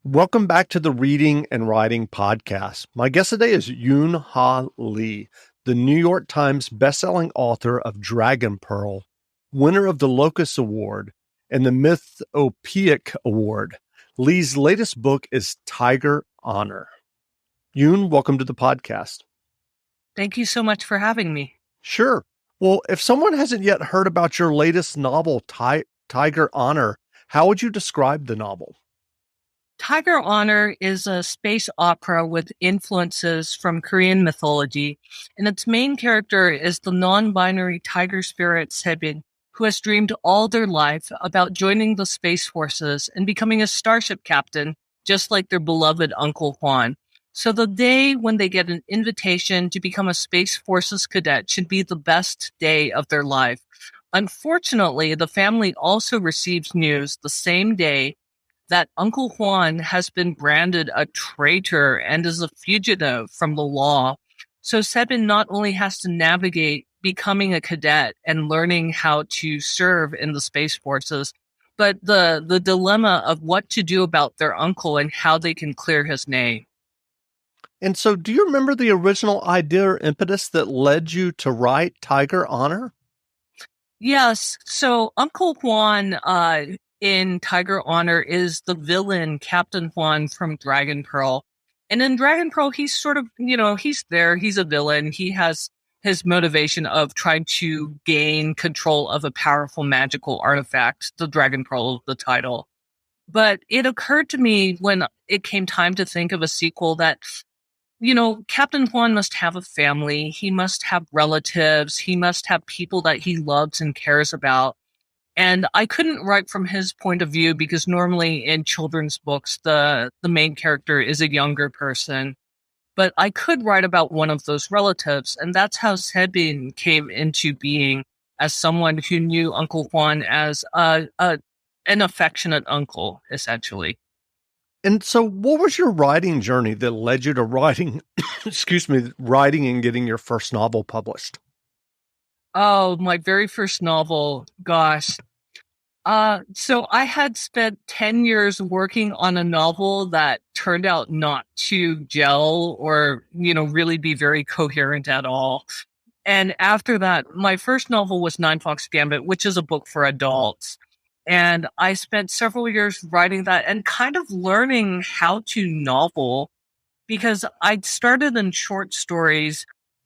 Welcome back to the Reading and Writing Podcast. My guest today is Yoon Ha Lee, the New York Times bestselling author of Dragon Pearl, winner of the Locus Award and the Mythopoeic Award. Lee's latest book is Tiger Honor. Yoon, welcome to the podcast. Thank you so much for having me. Sure. Well, if someone hasn't yet heard about your latest novel, Tiger Honor, how would you describe the novel? Tiger Honor is a space opera with influences from Korean mythology, and its main character is the non-binary tiger spirit Sebin, who has dreamed all their life about joining the Space Forces and becoming a starship captain, just like their beloved Uncle Juan. So the day when they get an invitation to become a Space Forces cadet should be the best day of their life. Unfortunately, the family also receives news the same day that Uncle Juan has been branded a traitor and is a fugitive from the law. So Sebin not only has to navigate becoming a cadet and learning how to serve in the Space Forces, but the dilemma of what to do about their uncle and how they can clear his name. And so, do you remember the original idea or impetus that led you to write Tiger Honor? Yes. So Uncle Juan in Tiger Honor is the villain, Captain Juan from Dragon Pearl. And in Dragon Pearl, he's sort of, he's there. He's a villain. He has his motivation of trying to gain control of a powerful magical artifact, the Dragon Pearl, the title. But it occurred to me when it came time to think of a sequel that Captain Juan must have a family. He must have relatives. He must have people that he loves and cares about. And I couldn't write from his point of view because normally in children's books, the main character is a younger person. But I could write about one of those relatives. And that's how Sebin came into being as someone who knew Uncle Juan as an affectionate uncle, essentially. And so, what was your writing journey that led you to writing, writing and getting your first novel published? Oh, my very first novel, gosh. So I had spent 10 years working on a novel that turned out not to gel or, really be very coherent at all. And after that, my first novel was Nine Fox Gambit, which is a book for adults. And I spent several years writing that and kind of learning how to novel because I'd started in short stories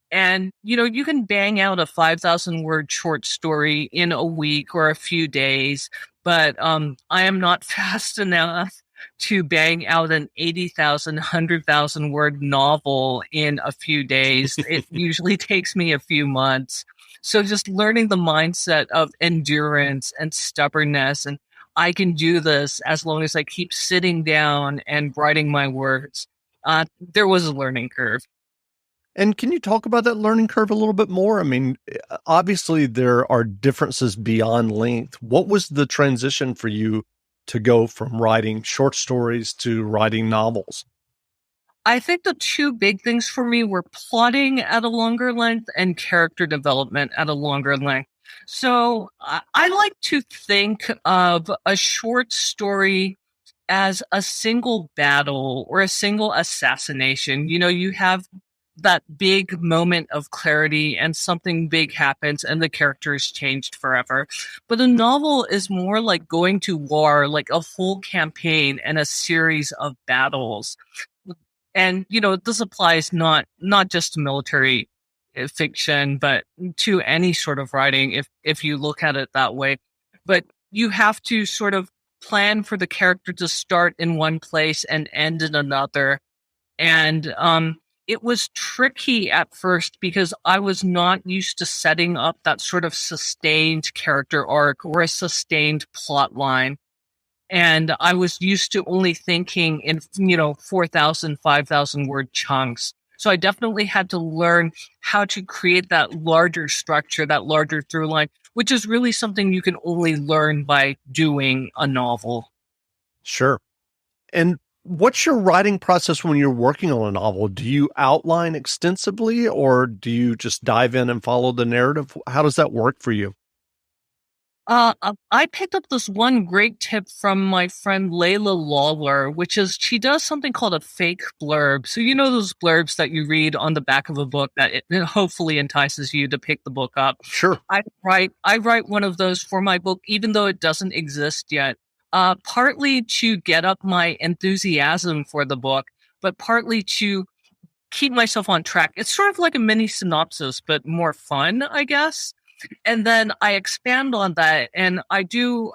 and, you can bang out a 5,000 word short story in a week or a few days, but I am not fast enough to bang out an 80,000, 100,000 word novel in a few days. It usually takes me a few months. So just learning the mindset of endurance and stubbornness, and I can do this as long as I keep sitting down and writing my words. There was a learning curve. And can you talk about that learning curve a little bit more? I mean, obviously there are differences beyond length. What was the transition for you to go from writing short stories to writing novels? I think the two big things for me were plotting at a longer length and character development at a longer length. So I like to think of a short story as a single battle or a single assassination. You have that big moment of clarity and something big happens and the character is changed forever. But a novel is more like going to war, like a whole campaign and a series of battles. And, this applies not just to military fiction, but to any sort of writing if you look at it that way. But you have to sort of plan for the character to start in one place and end in another. And it was tricky at first because I was not used to setting up that sort of sustained character arc or a sustained plot line. And I was used to only thinking in, 4,000, 5,000 word chunks. So I definitely had to learn how to create that larger structure, that larger through line, which is really something you can only learn by doing a novel. Sure. And what's your writing process when you're working on a novel? Do you outline extensively or do you just dive in and follow the narrative? How does that work for you? I picked up this one great tip from my friend Layla Lawler, which is she does something called a fake blurb. So you know those blurbs that you read on the back of a book that it hopefully entices you to pick the book up. Sure. I write one of those for my book, even though it doesn't exist yet. Partly to get up my enthusiasm for the book, but partly to keep myself on track. It's sort of like a mini synopsis, but more fun, I guess. And then I expand on that and I do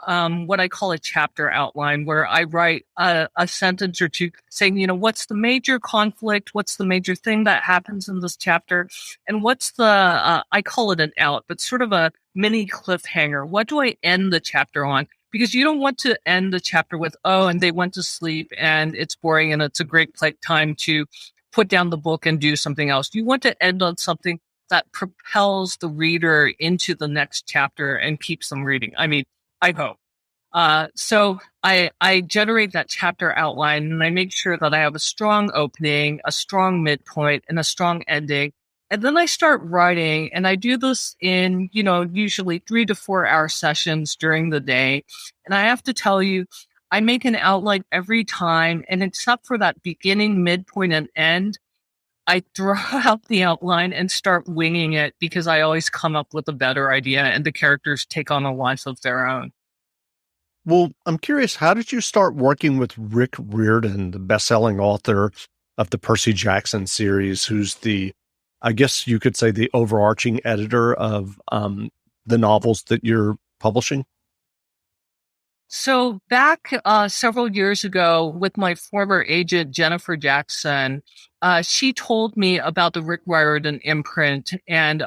what I call a chapter outline where I write a sentence or two saying, what's the major conflict? What's the major thing that happens in this chapter? And what's I call it an out, but sort of a mini cliffhanger. What do I end the chapter on? Because you don't want to end the chapter with, oh, and they went to sleep and it's boring and it's a great time to put down the book and do something else. You want to end on something that propels the reader into the next chapter and keeps them reading. I mean, I hope. So I generate that chapter outline and I make sure that I have a strong opening, a strong midpoint, and a strong ending. And then I start writing and I do this in, usually 3 to 4 hour sessions during the day. And I have to tell you, I make an outline every time. And except for that beginning, midpoint, and end, I throw out the outline and start winging it because I always come up with a better idea and the characters take on a life of their own. Well, I'm curious, how did you start working with Rick Riordan, the best-selling author of the Percy Jackson series, who's I guess you could say, the overarching editor of the novels that you're publishing? So back several years ago with my former agent, Jennifer Jackson, she told me about the Rick Riordan imprint and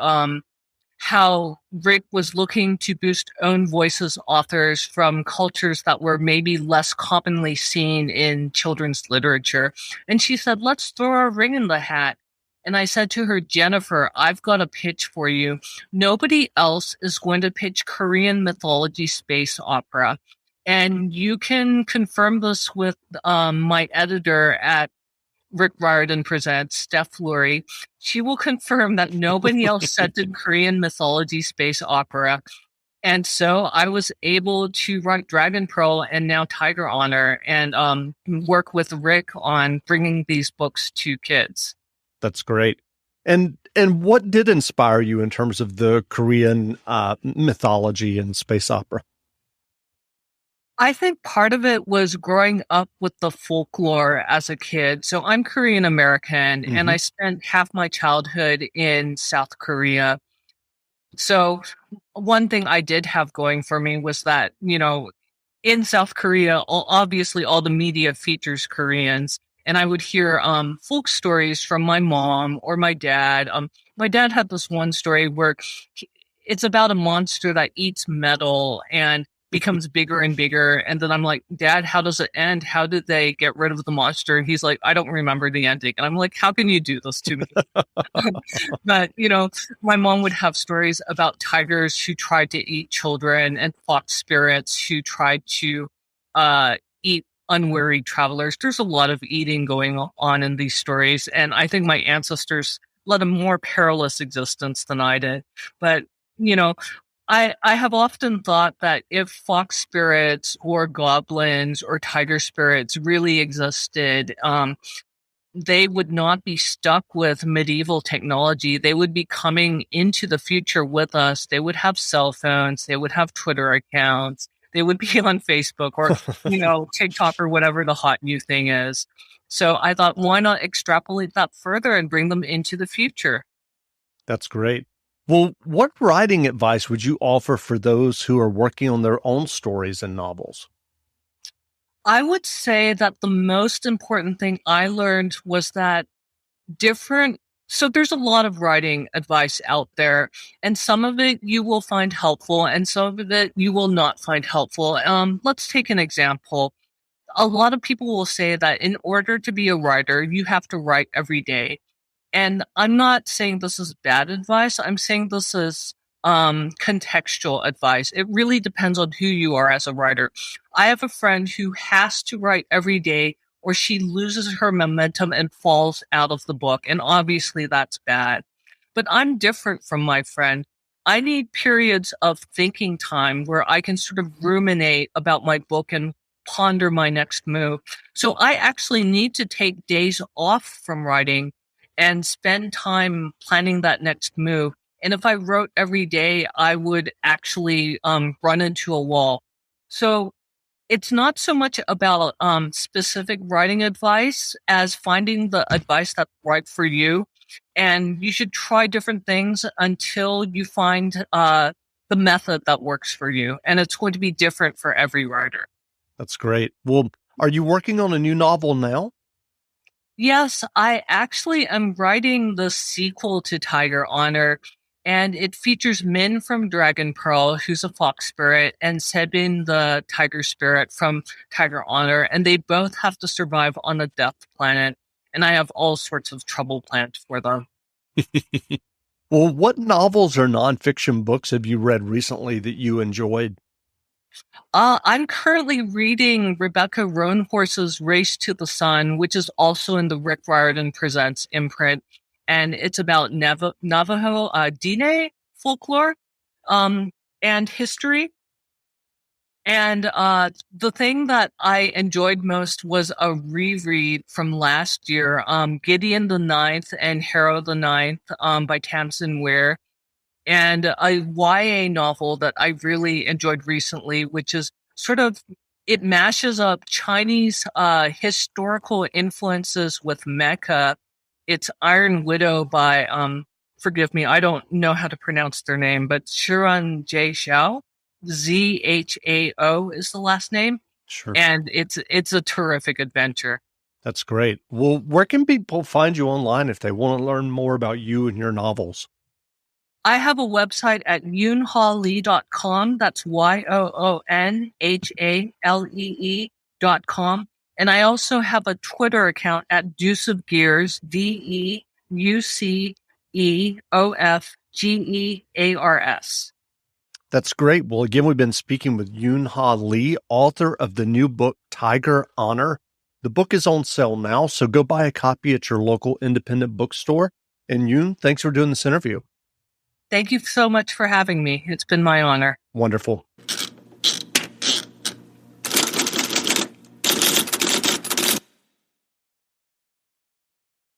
how Rick was looking to boost own voices authors from cultures that were maybe less commonly seen in children's literature. And she said, let's throw our ring in the hat. And I said to her, Jennifer, I've got a pitch for you. Nobody else is going to pitch Korean mythology space opera. And you can confirm this with my editor at Rick Riordan Presents, Steph Lurie. She will confirm that nobody else said in Korean mythology space opera. And so I was able to write Dragon Pearl and now Tiger Honor and work with Rick on bringing these books to kids. That's great. And what did inspire you in terms of the Korean mythology and space opera? I think part of it was growing up with the folklore as a kid. So I'm Korean American and I spent half my childhood in South Korea. So one thing I did have going for me was that, in South Korea, obviously all the media features Koreans. And I would hear folk stories from my mom or my dad. My dad had this one story where it's about a monster that eats metal and becomes bigger and bigger. And then I'm like, Dad, how does it end? How did they get rid of the monster? And he's like, I don't remember the ending. And I'm like, how can you do this to me? But, my mom would have stories about tigers who tried to eat children and fox spirits who tried to eat unwary travelers. There's a lot of eating going on in these stories. And I think my ancestors led a more perilous existence than I did. But, I have often thought that if fox spirits or goblins or tiger spirits really existed, they would not be stuck with medieval technology. They would be coming into the future with us. They would have cell phones. They would have Twitter accounts. They would be on Facebook or, TikTok or whatever the hot new thing is. So I thought, why not extrapolate that further and bring them into the future? That's great. Well, what writing advice would you offer for those who are working on their own stories and novels? I would say that the most important thing I learned was that so there's a lot of writing advice out there, and some of it you will find helpful and some of it you will not find helpful. Let's take an example. A lot of people will say that in order to be a writer, you have to write every day. And I'm not saying this is bad advice. I'm saying this is contextual advice. It really depends on who you are as a writer. I have a friend who has to write every day or she loses her momentum and falls out of the book. And obviously that's bad. But I'm different from my friend. I need periods of thinking time where I can sort of ruminate about my book and ponder my next move. So I actually need to take days off from writing and spend time planning that next move. And if I wrote every day, I would actually run into a wall. So it's not so much about specific writing advice as finding the advice that's right for you. And you should try different things until you find the method that works for you. And it's going to be different for every writer. That's great. Well, are you working on a new novel now? Yes, I actually am writing the sequel to Tiger Honor, and it features Min from Dragon Pearl, who's a fox spirit, and Sebin, the tiger spirit from Tiger Honor, and they both have to survive on a death planet, and I have all sorts of trouble planned for them. Well, what novels or nonfiction books have you read recently that you enjoyed? I'm currently reading Rebecca Roanhorse's Race to the Sun, which is also in the Rick Riordan Presents imprint. And it's about Navajo Diné folklore and history. And the thing that I enjoyed most was a reread from last year, Gideon the Ninth and Harrow the Ninth by Tamsin Ware, and a YA novel that I really enjoyed recently, which is sort of, it mashes up Chinese historical influences with mecha. It's Iron Widow by forgive me, I don't know how to pronounce their name, but Shiran J. Xiao, Zhao is the last name, Sure. and it's a terrific adventure. That's great. Well, where can people find you online if they want to learn more about you and your novels? I have a website at yoonhalee.com. That's YOONHALEE.com. And I also have a Twitter account at Deuce of Gears, DEUCEOFGEARS. That's great. Well, again, we've been speaking with Yoon Ha Lee, author of the new book, Tiger Honor. The book is on sale now, so go buy a copy at your local independent bookstore. And Yoon, thanks for doing this interview. Thank you so much for having me. It's been my honor. Wonderful.